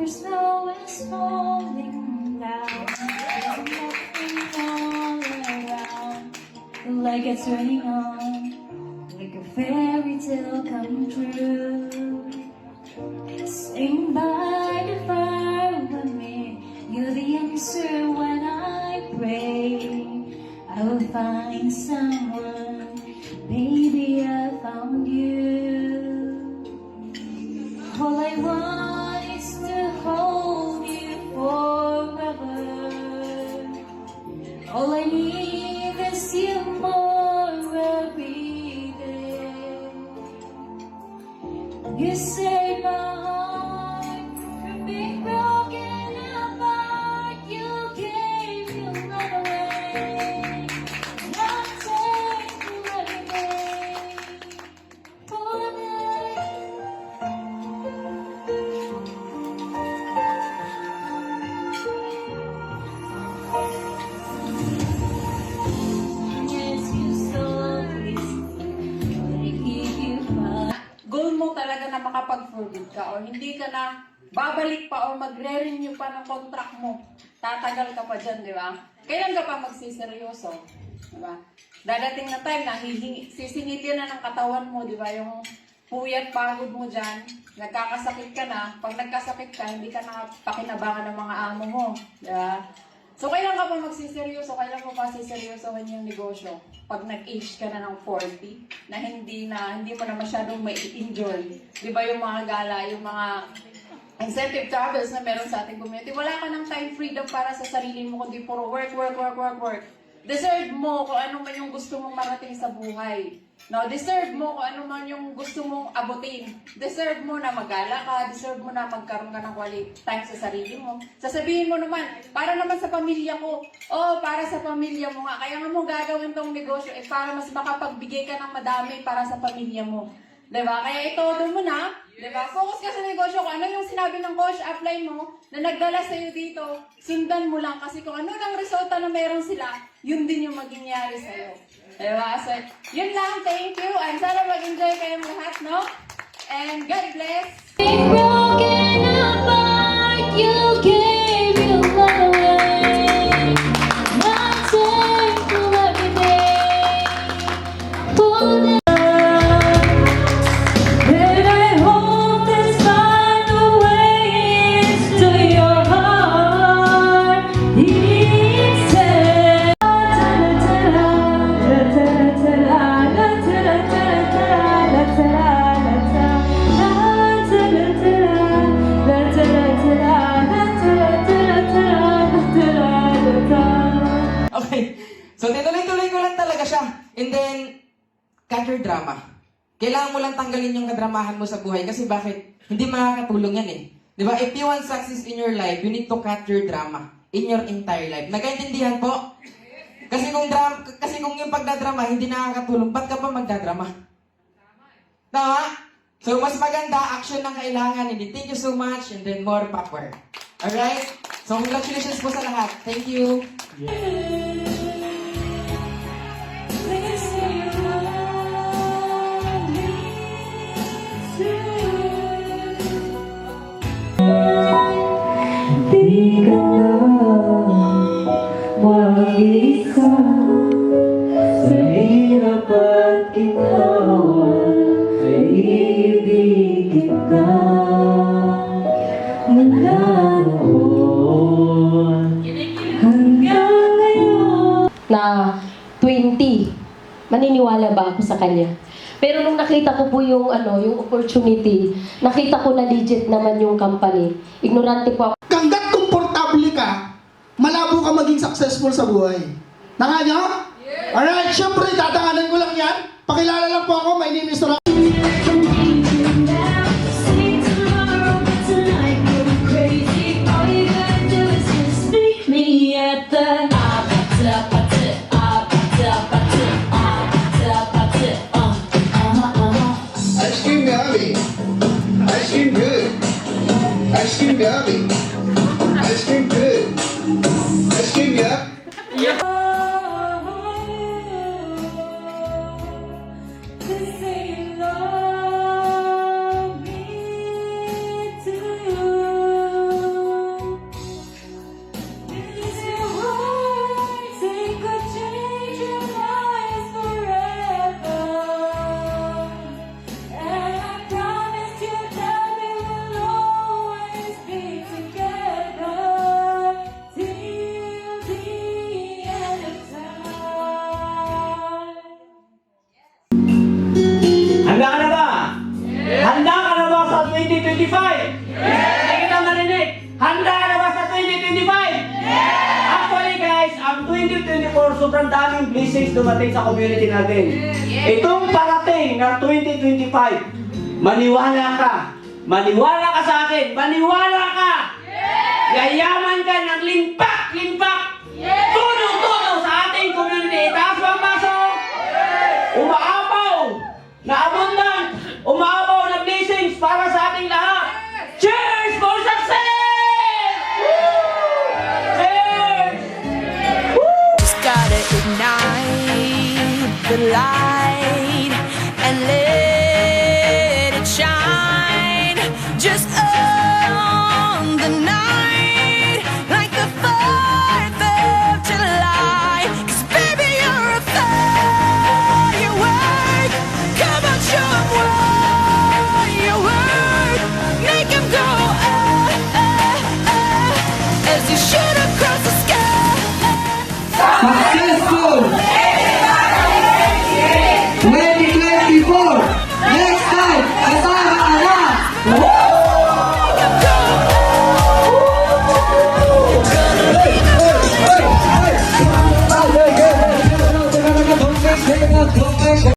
snow is falling down. There's nothing all around. The light gets turning on, like a fairy tale come true. Sing by the fire with me. You're the answer when I pray. I will find someone. Baby, I found you. All I want is to hold you forever. All I need is you more every day. You saved my heart from being broken apart. You gave your love away. And I'll take you every day. For goal mo talaga na makapag-forgive ka or hindi ka na babalik pa or magre-renew pa ng contract mo. Tatagal ka pa dyan, di ba? Kailan ka pa magsiseryoso? Di ba? Dadating na time na sisingilin na ng katawan mo, di ba? Yung puyat pagod mo dyan, nagkakasakit ka na. Pag nagkasakit ka, hindi ka na pakinabangan ng mga amo mo. Di ba? So, kailan ka pa magsiseryoso? Kailan mo pa siseryosohin yung negosyo? Pag nag-age ka na ng 40, na hindi mo na masyadong may enjoy. Di ba yung mga gala, yung mga incentive travels na meron sa ating community, wala ka ng time freedom para sa sarili mo, kundi puro work, work, work, work, work. Deserve mo kung ano man yung gusto mong marating sa buhay. No, deserve mo kung ano man yung gusto mong abutin. Deserve mo na magala ka, deserve mo na magkaroon ka ng quality time sa sarili mo. Sasabihin mo naman, para naman sa pamilya ko. Oh, para sa pamilya mo nga. Kaya nga mo gagawin tong negosyo para mas makapagbigay ka ng madami para sa pamilya mo. Diba? Kaya itodo mo na. Diba? Focus ka sa negosyo. Kung ano yung sinabi ng coach, apply mo, na nagdala sa'yo dito, sundan mo lang. Kasi kung ano ng resulta na meron sila, yun din yung mangyayari sa'yo. Diba? So, yun lang. Thank you. And sana mag-enjoy kayong lahat, no? And God bless. broken apart, you gave your love away. I'll take you every day. For the and I hope this find a way into your heart. He said, Okay. So, tinuloy-tuloy ko lang talaga siya. And then, cut your drama. Kailangan mo lang tanggalin yung kadramahan mo sa buhay. Kasi bakit? Hindi makakatulong yan eh. Di ba? If you want success in your life, you need to cut your drama in your entire life. Nagkaintindihan po? Kasi kung yung pagdadrama hindi nakakatulong, ba't ka pa magdadrama? Tama? So, mas maganda, action ang kailangan. Hindi, thank you so much, and then more power. Alright? So, congratulations po sa lahat. Thank you. please say you love me too. Di ka na mag-isa sa hirap at ginawa, ay ibig kita mula noon hanggang ngayon. Na 20. Maniniwala ba ako sa kanya? Pero nung nakita ko po yung yung opportunity, nakita ko na legit naman yung company. Ignorante po ako. Hanggat komportable ka, malabo ka maging successful sa buhay. Naka nyo? Yeah. Alright, syempre, tatanganan ko lang yan. Pakilala lang po ako, my name is Ron. Ice cream yummy. Ice cream good. Ice cream yummy. Ice cream good. Ice cream yum. Say you love me too. Hindi kita marinig. Handa na ba sa 2025? Actually guys, ang 2024, sobrang daming blessings dumating sa community natin. Itong parating na 2025, maniwala ka. Maniwala ka sa akin. Maniwala ka. Yayaman ka ng limpak